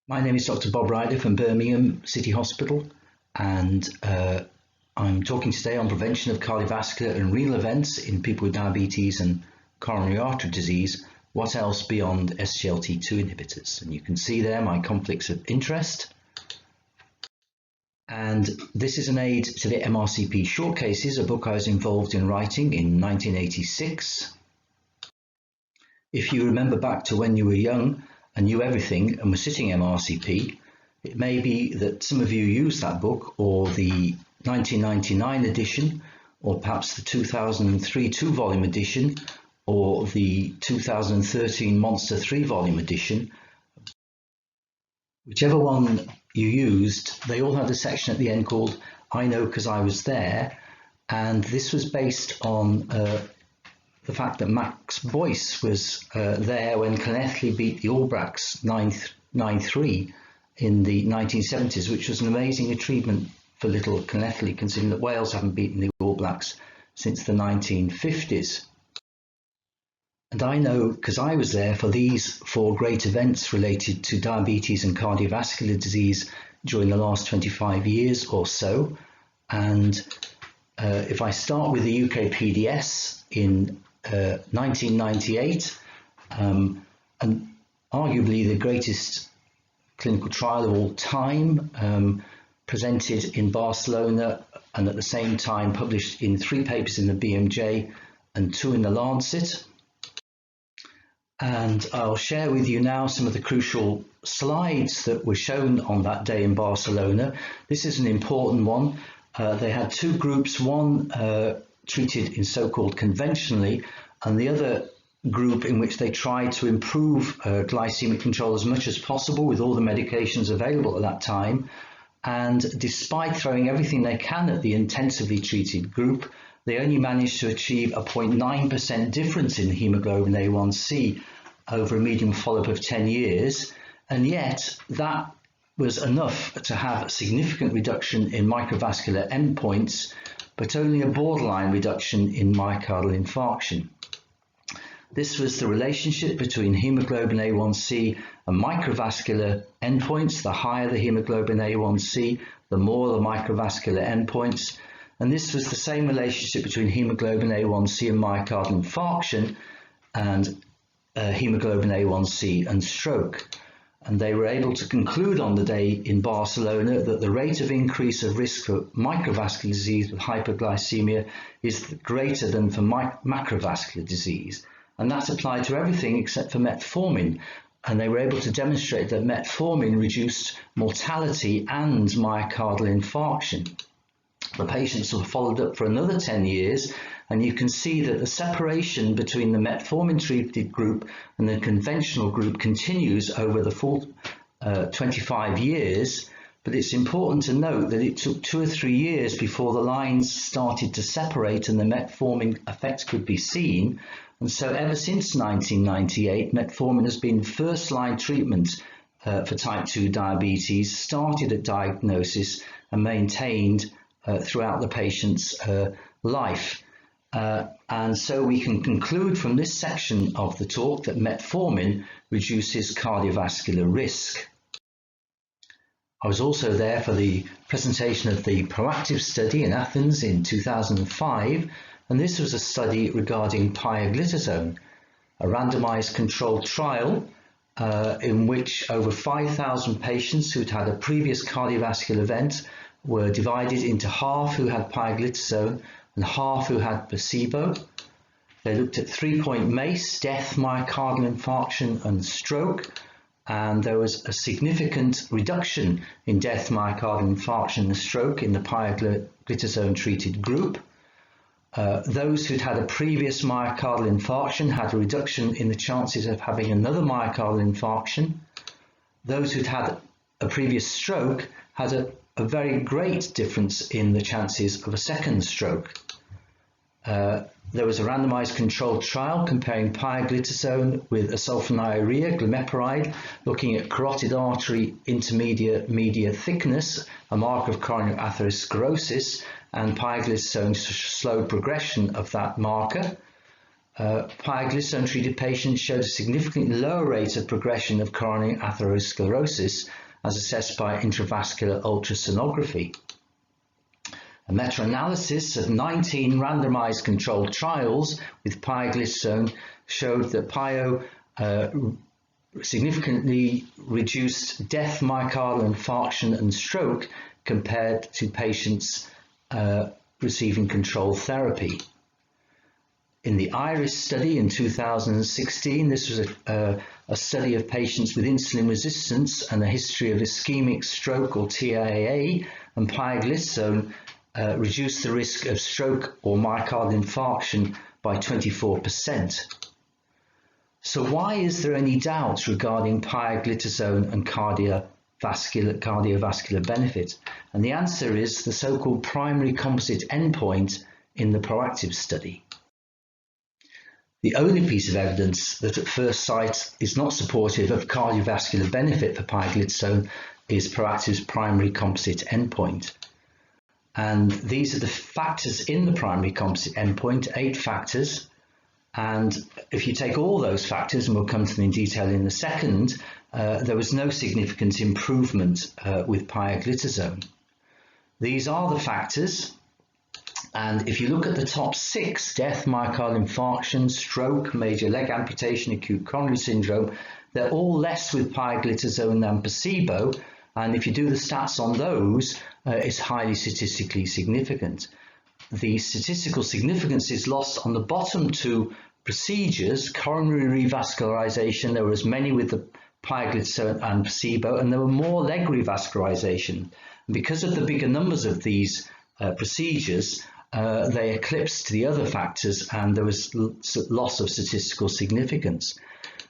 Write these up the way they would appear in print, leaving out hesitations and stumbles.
My name is Dr. Bob Ryder from Birmingham City Hospital, and I'm talking today on prevention of cardiovascular and renal events in people with diabetes and coronary artery disease. What else beyond SGLT2 inhibitors? And you can see there my conflicts of interest. And this is an aid to the MRCP short cases, a book I was involved in writing in 1986. If you remember back to when you were young and knew everything and were sitting MRCP, it may be that some of you used that book, or the 1999 edition, or perhaps the 2003 two-volume edition, or the 2013 Monster 3-volume edition. Whichever one you used, they all had a section at the end called I Know Because I Was There, and this was based on the fact that Max Boyce was there when Clonethley beat the All Blacks 9-3 in the 1970s, which was an amazing achievement for little Clonethley, considering that Wales haven't beaten the All Blacks since the 1950s. And I know because I was there for these four great events related to diabetes and cardiovascular disease during the last 25 years or so. And if I start with the UK PDS in 1998, and arguably the greatest clinical trial of all time, presented in Barcelona and at the same time published in 3 papers in the BMJ and 2 in the Lancet. And I'll share with you now some of the crucial slides that were shown on that day in Barcelona. This is an important one. They had 2 groups, one treated in so-called conventionally, and the other group in which they tried to improve glycemic control as much as possible with all the medications available at that time. And despite throwing everything they can at the intensively treated group, they only managed to achieve a 0.9% difference in hemoglobin A1C over a median follow-up of 10 years. And yet that was enough to have a significant reduction in microvascular endpoints, but only a borderline reduction in myocardial infarction. This was the relationship between hemoglobin A1C and microvascular endpoints. The higher the hemoglobin A1C, the more the microvascular endpoints. And this was the same relationship between hemoglobin A1C and myocardial infarction and hemoglobin A1C and stroke. And they were able to conclude on the day in Barcelona that the rate of increase of risk for microvascular disease with hyperglycemia is greater than for macrovascular disease. And that's applied to everything except for metformin. And they were able to demonstrate that metformin reduced mortality and myocardial infarction. The patients were followed up for another 10 years, and you can see that the separation between the metformin treated group and the conventional group continues over the full 25 years. But it's important to note that it took 2 or 3 years before the lines started to separate and the metformin effects could be seen. And so ever since 1998, metformin has been first-line treatment for type 2 diabetes, started at diagnosis and maintained throughout the patient's life. And so we can conclude from this section of the talk that metformin reduces cardiovascular risk. I was also there for the presentation of the PROACTIVE study in Athens in 2005, and this was a study regarding Pioglitazone, a randomized controlled trial in which over 5,000 patients who'd had a previous cardiovascular event were divided into half who had Pioglitazone and half who had placebo. They looked at 3-point MACE, death, myocardial infarction and stroke, and there was a significant reduction in death, myocardial infarction and stroke in the Pioglitazone treated group. Those who'd had a previous myocardial infarction had a reduction in the chances of having another myocardial infarction. Those who'd had a previous stroke had a very great difference in the chances of a second stroke. There was a randomized controlled trial comparing Pioglitazone with sulfonylurea glimepiride, looking at carotid artery intermediate media thickness, a marker of coronary atherosclerosis, and Pioglitazone slowed progression of that marker. Pioglitazone-treated patients showed a significantly lower rate of progression of coronary atherosclerosis as assessed by intravascular ultrasonography. A meta-analysis of 19 randomized controlled trials with pioglitazone showed that Pio significantly reduced death, myocardial infarction and stroke compared to patients receiving control therapy. In the IRIS study in 2016, this was a study of patients with insulin resistance and a history of ischemic stroke or TIA, and pioglitazone reduced the risk of stroke or myocardial infarction by 24%. So why is there any doubt regarding pioglitazone and cardiovascular benefit? And the answer is the so-called primary composite endpoint in the PROACTIVE study. The only piece of evidence that at first sight is not supportive of cardiovascular benefit for pioglitazone is PROACTIVE's primary composite endpoint. And these are the factors in the primary composite endpoint, 8 factors. And if you take all those factors, and we'll come to them in detail in a second, there was no significant improvement with pioglitazone. These are the factors. And if you look at the top 6, death, myocardial infarction, stroke, major leg amputation, acute coronary syndrome, they're all less with pioglitazone than placebo. And if you do the stats on those, it's highly statistically significant. The statistical significance is lost on the bottom 2 procedures, coronary revascularization. There were as many with the pioglitazone and placebo, and there were more leg revascularization. And because of the bigger numbers of these procedures, they eclipsed the other factors and there was loss of statistical significance.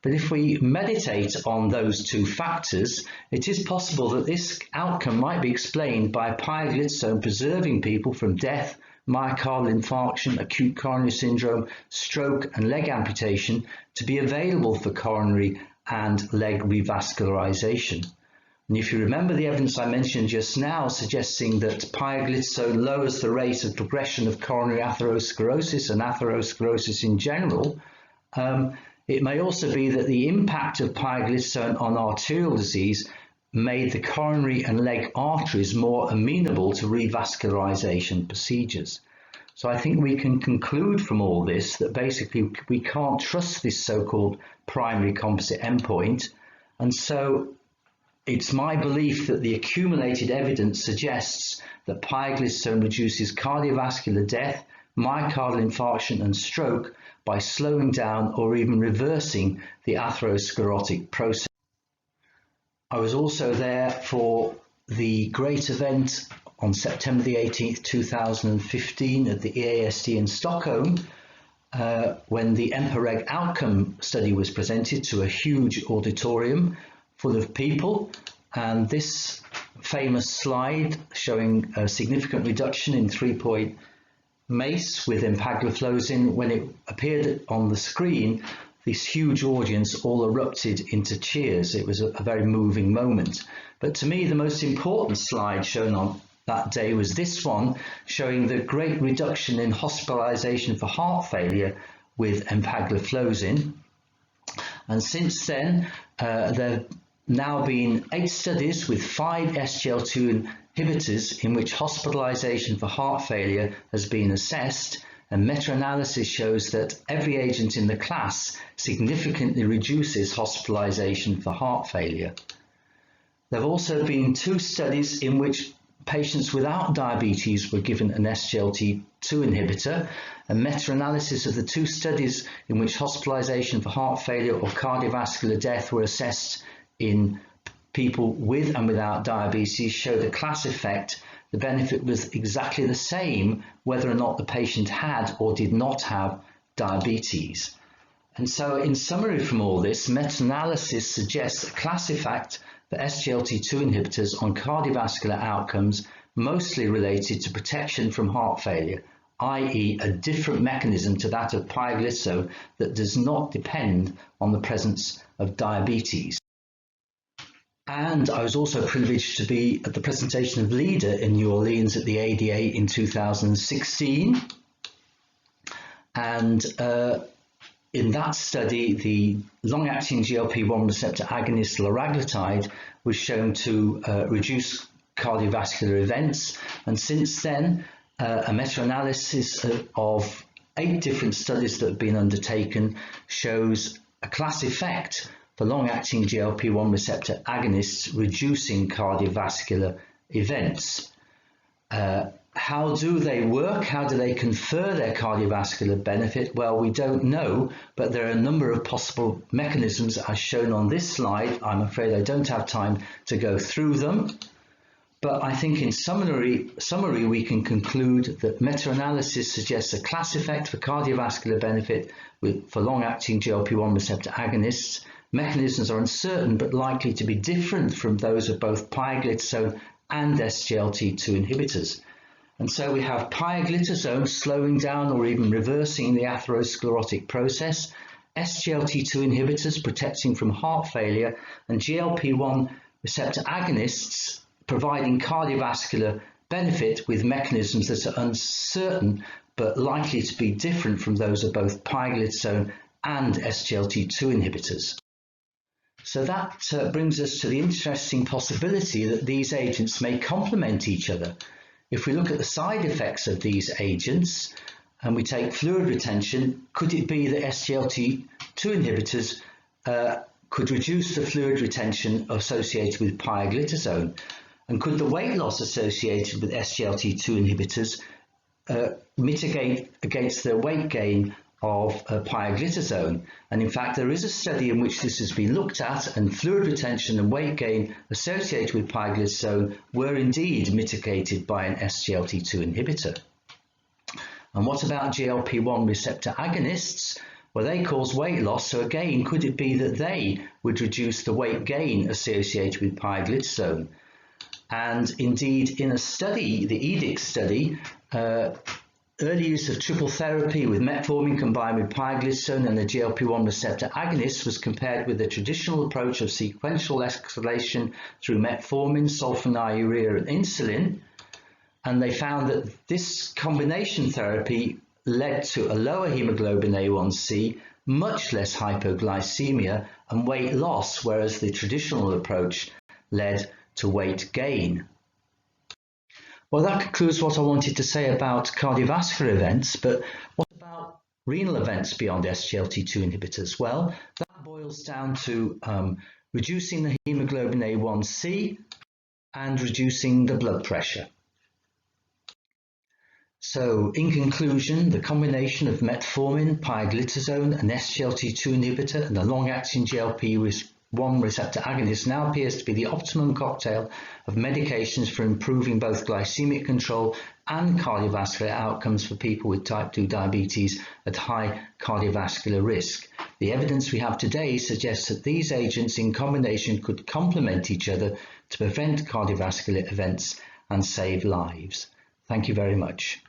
But if we meditate on those 2 factors, it is possible that this outcome might be explained by pioglitazone preserving people from death, myocardial infarction, acute coronary syndrome, stroke and leg amputation to be available for coronary and leg revascularization. And if you remember the evidence I mentioned just now suggesting that pioglitazone lowers the rate of progression of coronary atherosclerosis and atherosclerosis in general, it may also be that the impact of pioglitazone on arterial disease made the coronary and leg arteries more amenable to revascularization procedures. So I think we can conclude from all this that basically we can't trust this so-called primary composite endpoint, and so it's my belief that the accumulated evidence suggests that pioglitazone reduces cardiovascular death, myocardial infarction and stroke by slowing down or even reversing the atherosclerotic process. I was also there for the great event on September the 18th, 2015 at the EASD in Stockholm, when the EMPA-REG outcome study was presented to a huge auditorium full of people, and this famous slide showing a significant reduction in 3-point MACE with empagliflozin, when it appeared on the screen, this huge audience all erupted into cheers. It was a very moving moment. But to me, the most important slide shown on that day was this one, showing the great reduction in hospitalization for heart failure with empagliflozin. And since then, there have now been 8 studies with 5 SGLT2 inhibitors in which hospitalization for heart failure has been assessed, and meta-analysis shows that every agent in the class significantly reduces hospitalization for heart failure. There have also been 2 studies in which patients without diabetes were given an SGLT2 inhibitor. A meta-analysis of the 2 studies in which hospitalization for heart failure or cardiovascular death were assessed in people with and without diabetes showed a class effect. The benefit was exactly the same whether or not the patient had or did not have diabetes. And so in summary from all this, meta-analysis suggests a class effect for SGLT2 inhibitors on cardiovascular outcomes mostly related to protection from heart failure, i.e. a different mechanism to that of pioglitazone that does not depend on the presence of diabetes. And I was also privileged to be at the presentation of LEADER in New Orleans at the ADA in 2016. And in that study, the long-acting GLP-1 receptor agonist liraglutide was shown to reduce cardiovascular events, and since then a meta-analysis of 8 different studies that have been undertaken shows a class effect for long-acting GLP-1 receptor agonists reducing cardiovascular events. How do they work? How do they confer their cardiovascular benefit? Well, we don't know, but there are a number of possible mechanisms as shown on this slide. I'm afraid I don't have time to go through them, but I think in summary we can conclude that meta-analysis suggests a class effect for cardiovascular benefit for long-acting GLP-1 receptor agonists. Mechanisms are uncertain but likely to be different from those of both pioglitazone and SGLT2 inhibitors. And so we have pioglitazone slowing down or even reversing the atherosclerotic process, SGLT2 inhibitors protecting from heart failure, and GLP-1 receptor agonists providing cardiovascular benefit with mechanisms that are uncertain but likely to be different from those of both pioglitazone and SGLT2 inhibitors. So that brings us to the interesting possibility that these agents may complement each other. If we look at the side effects of these agents and we take fluid retention, could it be that SGLT2 inhibitors could reduce the fluid retention associated with pioglitazone? And could the weight loss associated with SGLT2 inhibitors mitigate against the weight gain of pioglitazone? And in fact, there is a study in which this has been looked at, and fluid retention and weight gain associated with pioglitazone were indeed mitigated by an SGLT2 inhibitor. And what about GLP-1 receptor agonists? Well, they cause weight loss, so again, could it be that they would reduce the weight gain associated with pioglitazone? And indeed, in a study, the EDICT study, early use of triple therapy with metformin combined with pioglitazone and the GLP-1 receptor agonist was compared with the traditional approach of sequential escalation through metformin, sulfonylurea, and insulin. And they found that this combination therapy led to a lower hemoglobin A1C, much less hypoglycemia, and weight loss, whereas the traditional approach led to weight gain. Well, that concludes what I wanted to say about cardiovascular events, but what about renal events beyond SGLT2 inhibitors? Well, that boils down to reducing the hemoglobin A1C and reducing the blood pressure. So, in conclusion, the combination of metformin, pioglitazone, an SGLT2 inhibitor, and a long-acting GLP-1 receptor agonist now appears to be the optimum cocktail of medications for improving both glycemic control and cardiovascular outcomes for people with type 2 diabetes at high cardiovascular risk. The evidence we have today suggests that these agents in combination could complement each other to prevent cardiovascular events and save lives. Thank you very much.